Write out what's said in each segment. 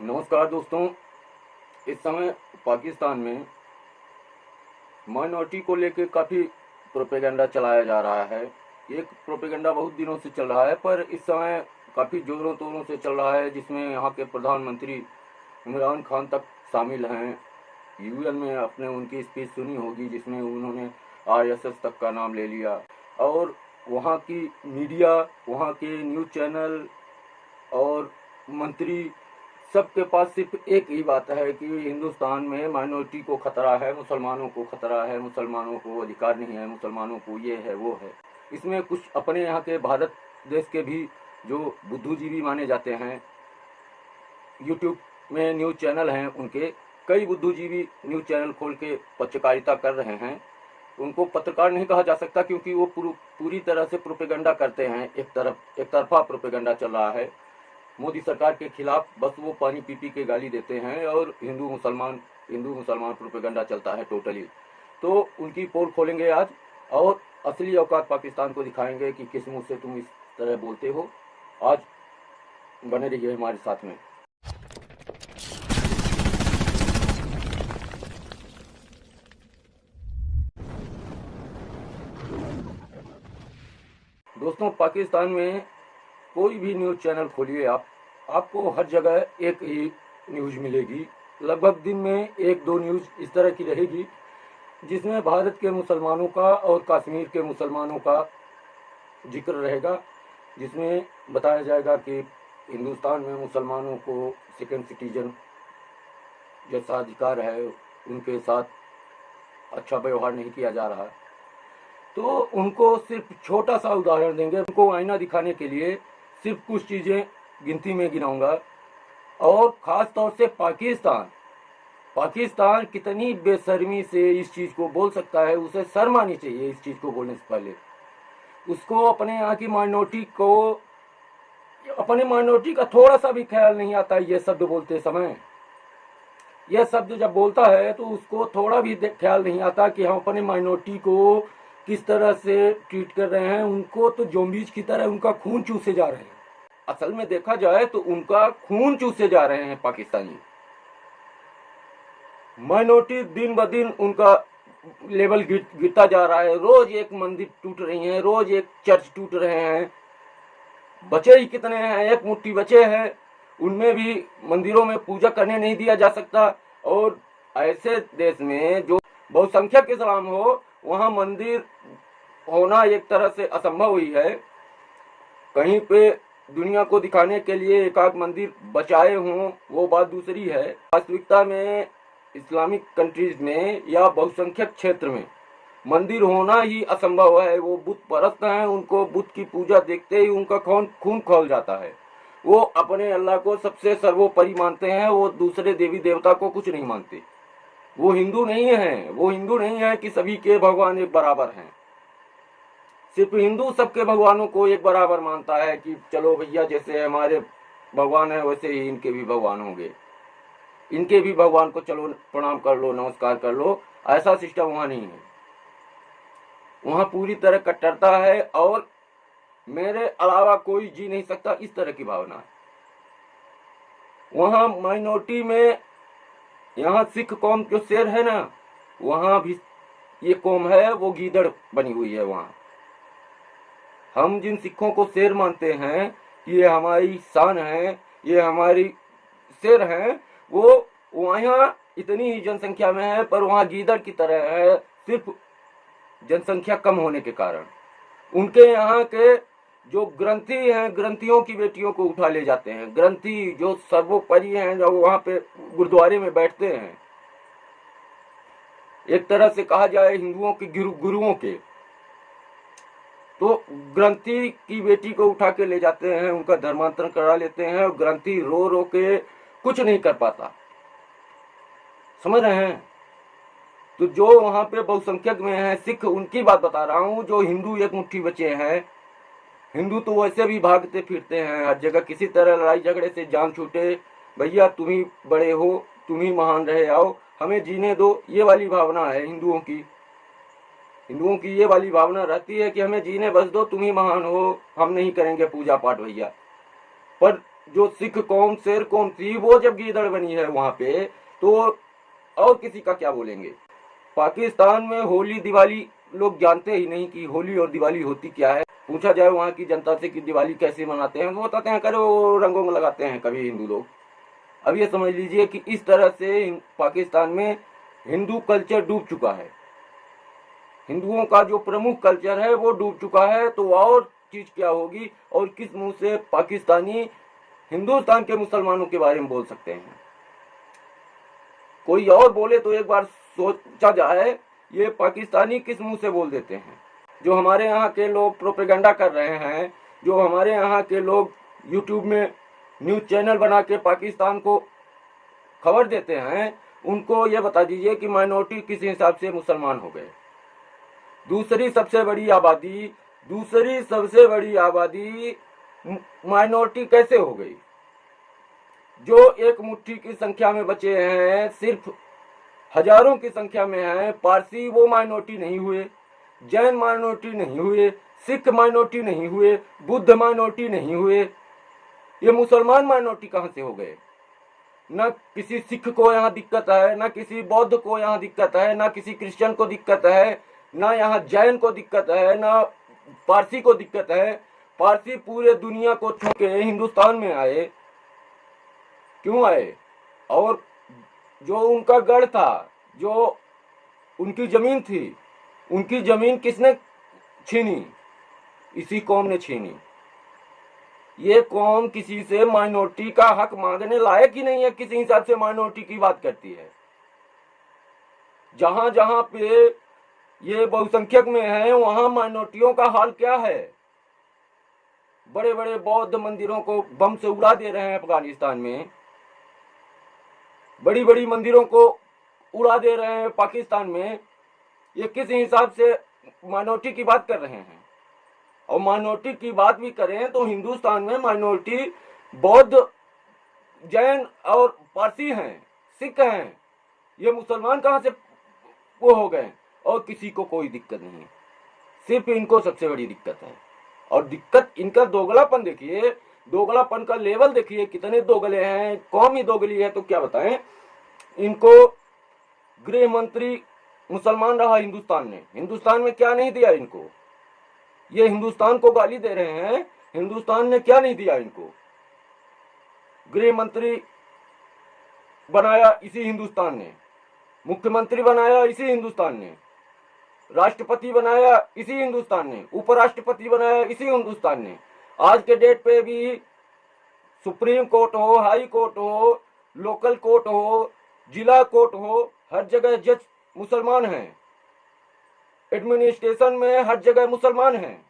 नमस्कार दोस्तों। इस समय पाकिस्तान में माइनॉरिटी को लेकर काफ़ी प्रोपेगेंडा चलाया जा रहा है। एक प्रोपेगेंडा बहुत दिनों से चल रहा है, पर इस समय काफ़ी ज़ोरों तोरों से चल रहा है, जिसमें यहाँ के प्रधानमंत्री इमरान खान तक शामिल हैं। यूएन में आपने उनकी स्पीच सुनी होगी, जिसमें उन्होंने आरएसएस तक का नाम ले लिया। और वहाँ की मीडिया, वहाँ के न्यूज़ चैनल और मंत्री, सबके पास सिर्फ एक ही बात है कि हिंदुस्तान में माइनॉरिटी को खतरा है, मुसलमानों को खतरा है, मुसलमानों को अधिकार नहीं है, मुसलमानों को ये है वो है। इसमें कुछ अपने यहाँ के भारत देश के भी जो बुद्धिजीवी माने जाते हैं, यूट्यूब में न्यूज़ चैनल हैं, उनके कई बुद्धिजीवी न्यूज़ चैनल खोल के पत्रकारिता कर रहे हैं। उनको पत्रकार नहीं कहा जा सकता, क्योंकि वो पूरी तरह से प्रोपेगेंडा करते हैं। एक तरफा प्रोपेगेंडा चल रहा है मोदी सरकार के खिलाफ। बस वो पानी पी पी के गाली देते हैं और हिंदू मुसलमान प्रोपेगेंडा चलता है टोटली। तो उनकी पोल खोलेंगे आज और असली औकात पाकिस्तान को दिखाएंगे कि किस मुंह से तुम इस तरह बोलते हो। आज बने रहिए हमारे साथ में। दोस्तों, पाकिस्तान में कोई भी न्यूज़ चैनल खोलिए आपको हर जगह एक ही न्यूज़ मिलेगी। लगभग दिन में एक दो न्यूज़ इस तरह की रहेगी जिसमें भारत के मुसलमानों का और कश्मीर के मुसलमानों का जिक्र रहेगा, जिसमें बताया जाएगा कि हिंदुस्तान में मुसलमानों को सेकंड सिटीजन जैसा अधिकार है, उनके साथ अच्छा व्यवहार नहीं किया जा रहा। तो उनको सिर्फ छोटा सा उदाहरण देंगे, उनको आईना दिखाने के लिए सिर्फ कुछ चीज़ें गिनती में गिनाऊंगा। और ख़ास तौर से पाकिस्तान कितनी बेशर्मी से इस चीज़ को बोल सकता है, उसे शर्म आनी चाहिए इस चीज़ को बोलने से पहले। उसको अपने यहाँ की माइनॉरिटी का थोड़ा सा भी ख्याल नहीं आता ये शब्द बोलते समय। यह शब्द जब बोलता है तो उसको थोड़ा भी ख्याल नहीं आता कि हम अपने माइनॉरिटी को किस तरह से ट्रीट कर रहे हैं। उनको तो ज़ॉम्बीज़ की तरह उनका खून चूसे जा रहे हैं। असल में देखा जाए तो उनका खून चूसे जा रहे हैं पाकिस्तानी। माइनॉरिटी दिन ब दिन उनका लेवल गिरता जा रहा है। रोज एक मंदिर टूट रही है, रोज एक चर्च टूट रहे हैं। बचे ही कितने हैं, एक मुट्ठी बचे हैं, उनमें भी मंदिरों में पूजा करने नहीं दिया जा सकता। और ऐसे देश में जो बहुसंख्यक इस्लाम हो, वहाँ मंदिर होना एक तरह से असंभव ही है। कहीं पे दुनिया को दिखाने के लिए एक आध मंदिर बचाए हों, वो बात दूसरी है। वास्तविकता में इस्लामिक कंट्रीज में या बहुसंख्यक क्षेत्र में मंदिर होना ही असंभव है। वो बुत परस्त हैं, उनको बुत की पूजा देखते ही उनका खून खौल जाता है। वो अपने अल्लाह को सबसे सर्वोपरि मानते हैं, वो दूसरे देवी देवता को कुछ नहीं मानते। वो हिंदू नहीं है कि सभी के भगवान एक बराबर हैं। सिर्फ हिंदू सबके भगवानों को एक बराबर मानता है कि चलो भैया, जैसे हमारे भगवान है वैसे ही इनके भी भगवान होंगे, इनके भी भगवान को चलो प्रणाम कर लो, नमस्कार कर लो। ऐसा सिस्टम वहाँ नहीं है। वहाँ पूरी तरह कट्टरता है और मेरे अलावा कोई जी नहीं सकता, इस तरह की भावना है। वहाँ माइनॉरिटी में, यहाँ सिख कौम जो शेर है ना, वहाँ भी ये कौम है, वो गीदड़ बनी हुई है। वहाँ हम जिन सिखों को शेर मानते हैं, ये हमारी शान है, ये हमारी शेर हैं, वो वहाँ इतनी ही जनसंख्या में है, पर वहाँ गीदड़ की तरह है, सिर्फ जनसंख्या कम होने के कारण। उनके यहाँ के जो ग्रंथी हैं, ग्रंथियों की बेटियों को उठा ले जाते हैं। ग्रंथी जो सर्वोपरि हैं, जो वहाँ पे गुरुद्वारे में बैठते हैं, एक तरह से कहा जाए हिंदुओं के गुरुओं के, तो ग्रंथी की बेटी को उठा के ले जाते हैं, उनका धर्मांतरण करा लेते हैं। और ग्रंथी रो रो के कुछ नहीं कर पाता, समझ रहे हैं। तो जो वहाँ पे बहुसंख्यक में है सिख, उनकी बात बता रहा हूँ। जो हिंदू एक मुट्ठी बचे हैं, हिंदू तो वैसे भी भागते फिरते हैं हर जगह, किसी तरह लड़ाई झगड़े से जान छूटे। भैया तुम ही बड़े हो, तुम ही महान रहे आओ, हमें जीने दो, ये वाली भावना है हिंदुओं की ये वाली भावना रहती है कि हमें जीने बस दो, तुम ही महान हो, हम नहीं करेंगे पूजा पाठ भैया। पर जो सिख कौम शेर कौम थी वो जब गीदड़ बनी है वहां पे, तो और किसी का क्या बोलेंगे। पाकिस्तान में होली दिवाली लोग जानते ही नहीं कि होली और दिवाली होती क्या है। पूछा जाए वहाँ की जनता से कि दिवाली कैसे मनाते हैं, वो बताते हैं करो रंगों में लगाते हैं कभी हिंदू लोग। अब ये समझ लीजिए कि इस तरह से पाकिस्तान में हिंदू कल्चर डूब चुका है, हिंदुओं का जो प्रमुख कल्चर है वो डूब चुका है। तो और चीज क्या होगी, और किस मुंह से पाकिस्तानी हिंदुस्तान के मुसलमानों के बारे में बोल सकते हैं। कोई और बोले तो एक बार सोचा जाए, ये पाकिस्तानी किस मुंह से बोल देते हैं। जो हमारे यहाँ के लोग प्रोपेगेंडा कर रहे हैं, जो हमारे यहाँ के लोग यूट्यूब में न्यूज चैनल बना के पाकिस्तान को खबर देते हैं, उनको ये बता दीजिए कि माइनॉरिटी किस हिसाब से मुसलमान हो गए। दूसरी सबसे बड़ी आबादी माइनॉरिटी कैसे हो गई। जो एक मुट्ठी की संख्या में बचे हैं, सिर्फ हजारों की संख्या में हैं, पारसी वो माइनॉरिटी नहीं हुए, जैन माइनॉरिटी नहीं हुए, सिख माइनॉरिटी नहीं हुए, बुद्ध माइनॉरिटी नहीं हुए, ये मुसलमान माइनॉरिटी कहां से हो गए। न किसी सिख को यहाँ दिक्कत है, न किसी बौद्ध को यहाँ दिक्कत है, न किसी क्रिश्चियन को दिक्कत है, न यहाँ जैन को दिक्कत है, न पारसी को दिक्कत है। पारसी पूरे दुनिया को छोड़ के हिंदुस्तान में आए, क्यों आए। और जो उनका गढ़ था, जो उनकी जमीन थी, उनकी जमीन किसने छीनी, इसी कौम ने छीनी। ये कौम किसी से माइनॉरिटी का हक मांगने लायक ही नहीं है, किसी हिसाब से माइनॉरिटी की बात करती है। जहां जहां पे ये बहुसंख्यक में है, वहां माइनॉरिटियों का हाल क्या है। बड़े बड़े बौद्ध मंदिरों को बम से उड़ा दे रहे हैं अफगानिस्तान में, बड़ी बड़ी मंदिरों को उड़ा दे रहे हैं पाकिस्तान में। ये किस हिसाब से माइनॉरिटी की बात कर रहे हैं। और माइनॉरिटी की बात भी करें तो हिंदुस्तान में माइनॉरिटी बौद्ध, जैन और पारसी हैं, सिख हैं। ये मुसलमान कहां से वो हो गए। और किसी को कोई दिक्कत नहीं है, सिर्फ इनको सबसे बड़ी दिक्कत है। और दिक्कत इनका दोगलापन देखिए, दोगलापन का लेवल देखिए, कितने दोगले हैं, कौम ही दोगली है तो क्या बताएं। इनको गृह मंत्री मुसलमान रहा हिंदुस्तान ने, हिंदुस्तान में क्या नहीं दिया इनको। ये हिंदुस्तान को गाली दे रहे हैं, हिंदुस्तान ने क्या नहीं दिया इनको। गृह मंत्री बनाया इसी हिंदुस्तान ने, मुख्यमंत्री बनाया इसी हिंदुस्तान ने, राष्ट्रपति बनाया इसी हिंदुस्तान ने, उपराष्ट्रपति बनाया इसी हिंदुस्तान ने। आज के डेट पे भी सुप्रीम कोर्ट हो, हाई कोर्ट हो, लोकल कोर्ट हो, जिला कोर्ट हो, हर जगह जज मुसलमान हैं। एडमिनिस्ट्रेशन में हर जगह मुसलमान हैं।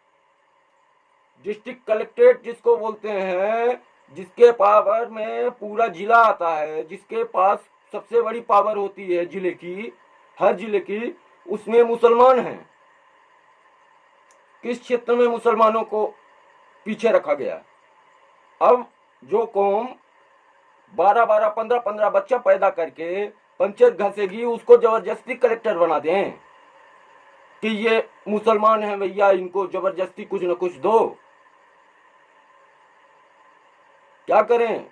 डिस्ट्रिक्ट कलेक्ट्रेट जिसको बोलते हैं, जिसके पावर में पूरा जिला आता है, जिसके पास सबसे बड़ी पावर होती है जिले की, हर जिले की, उसमें मुसलमान हैं। किस क्षेत्र में मुसलमानों को पीछे रखा गया। अब जो कौम 12-12, 15-15 बच्चा पैदा करके पंचायत घसेगी, उसको जबरदस्ती कलेक्टर बना दें कि ये मुसलमान हैं भैया, इनको जबरदस्ती कुछ न कुछ दो। क्या करें।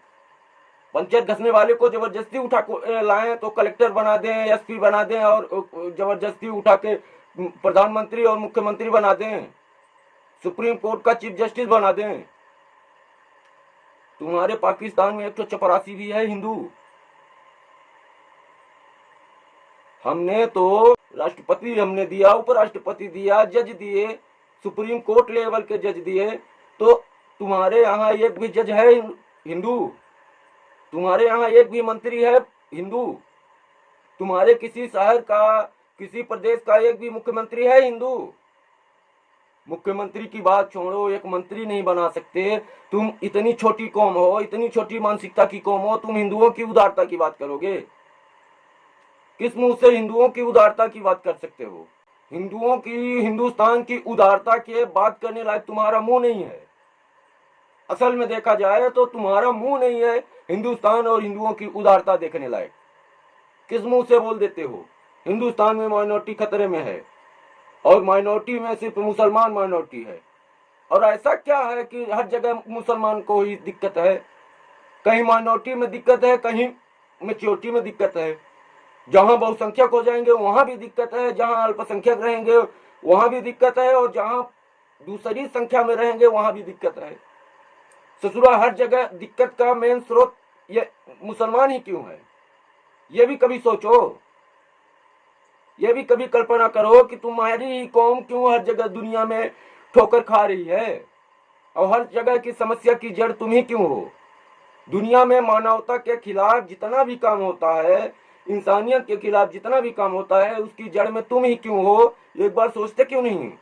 पंचायत घसने वाले को जबरदस्ती उठा को लाएं तो कलेक्टर बना दें, एसपी बना दें, और जबरदस्ती उठा के प्रधानमंत्री और मुख्यमंत्री बना दें, सुप्रीम कोर्ट का चीफ जस्टिस बना दें। तुम्हारे पाकिस्तान में 184 भी है हिंदू। हमने तो राष्ट्रपति हमने दिया, उपराष्ट्रपति दिया, जज दिए, सुप्रीम कोर्ट लेवल के जज दिए। तो तुम्हारे यहाँ एक भी जज है हिंदू, तुम्हारे यहाँ एक भी मंत्री है हिंदू, तुम्हारे किसी शहर का, किसी प्रदेश का एक भी मुख्यमंत्री है हिंदू। मुख्यमंत्री की बात छोड़ो, एक मंत्री नहीं बना सकते। तुम इतनी छोटी कौम हो, इतनी छोटी मानसिकता की कौम हो, तुम हिंदुओं की उदारता की बात करोगे। किस मुंह से हिंदुओं की उदारता की बात कर सकते हो। हिंदुओं की, हिंदुस्तान की उदारता के बात करने लायक तुम्हारा मुंह नहीं है। असल में देखा जाए तो तुम्हारा मुंह नहीं है हिंदुस्तान और हिंदुओं की उदारता देखने लायक। किस मुंह से बोल देते हो हिंदुस्तान में माइनॉरिटी खतरे में है, और माइनॉरिटी में सिर्फ मुसलमान माइनॉरिटी है। और ऐसा क्या है कि हर जगह मुसलमान को ही दिक्कत है। कहीं माइनॉरिटी में दिक्कत है, कहीं मेच्योरिटी में दिक्कत है। जहां बहुसंख्यक हो जाएंगे वहां भी दिक्कत है, जहां अल्पसंख्यक रहेंगे वहां भी दिक्कत है, और जहां दूसरी संख्या में रहेंगे वहां भी दिक्कत है। ससुरा हर जगह दिक्कत का मेन स्रोत ये मुसलमान ही क्यों है? ये भी कभी सोचो, ये भी कभी कल्पना करो कि तुम्हारी ही कौम क्यों हर जगह दुनिया में ठोकर खा रही है, और हर जगह की समस्या की जड़ तुम ही क्यों हो? दुनिया में मानवता के खिलाफ जितना भी काम होता है, इंसानियत के खिलाफ जितना भी काम होता है, उसकी जड़ में तुम ही क्यों हो? एक बार सोचते क्यों नहीं?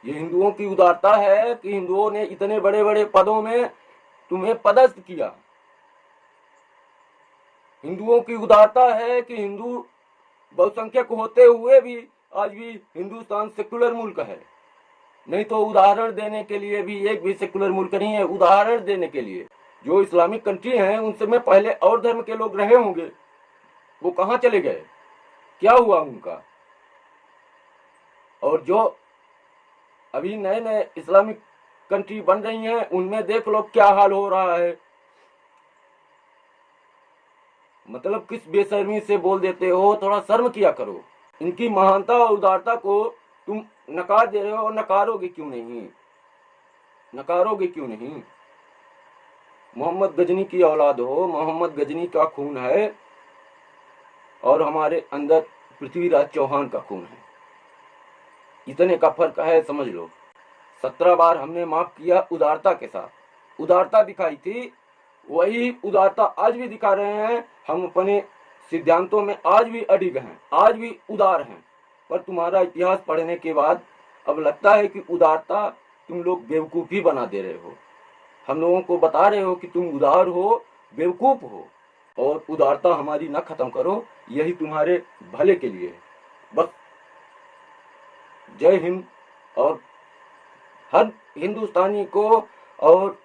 ये हिंदुओं की उदारता है कि हिंदुओं ने इतने बड़े बड़े पदों में तुम्हें पदस्थ किया। हिंदुओं की उदारता है कि हिंदू बहुसंख्यक होते हुए भी आज भी हिंदुस्तान सेक्युलर मुल्क है। नहीं तो उदाहरण देने के लिए भी एक भी सेक्युलर मुल्क नहीं है। उदाहरण देने के लिए जो इस्लामिक कंट्री हैं उनसे में पहले और धर्म के लोग रहे होंगे, वो कहाँ चले गए? क्या हुआ उनका? और जो अभी नए नए इस्लामिक कंट्री बन रही हैं उनमें देख लो क्या हाल हो रहा है। मतलब किस बेशर्मी से बोल देते हो, थोड़ा शर्म किया करो। इनकी महानता और उदारता को तुम नकार दे रहे हो, और नकारोगे क्यों नहीं? नकारोगे क्यों नहीं? मोहम्मद गजनी की औलाद हो, मोहम्मद गजनी का खून है, और हमारे अंदर पृथ्वीराज चौहान का खून है। इतने का फर्क है, समझ लो। 17 बार हमने माफ किया उदारता के साथ। उदारता दिखाई थी, वही उदारता आज भी दिखा रहे हैं। हम अपने सिद्धांतों में आज भी अडिग हैं, आज भी उदार हैं। पर तुम्हारा इतिहास पढ़ने के बाद अब लगता है कि उदारता तुम लोग बेवकूफ़ी बना दे रहे हो। हम लोगों को बता रहे हो कि तुम उदार हो, बेवकूफ़ हो, और उदारता हमारी न खत्म करो, यही तुम्हारे भले के लिए है। बस जय हिंद। और हर हिंदुस्तानी को और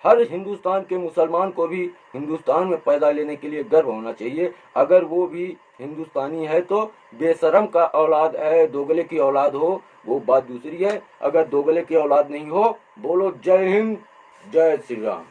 हर हिंदुस्तान के मुसलमान को भी हिंदुस्तान में पैदा लेने के लिए गर्व होना चाहिए। अगर वो भी हिंदुस्तानी है तो बेशरम का औलाद है, दोगले की औलाद हो वो बात दूसरी है। अगर दोगले की औलाद नहीं हो, बोलो जय हिंद, जय श्री राम।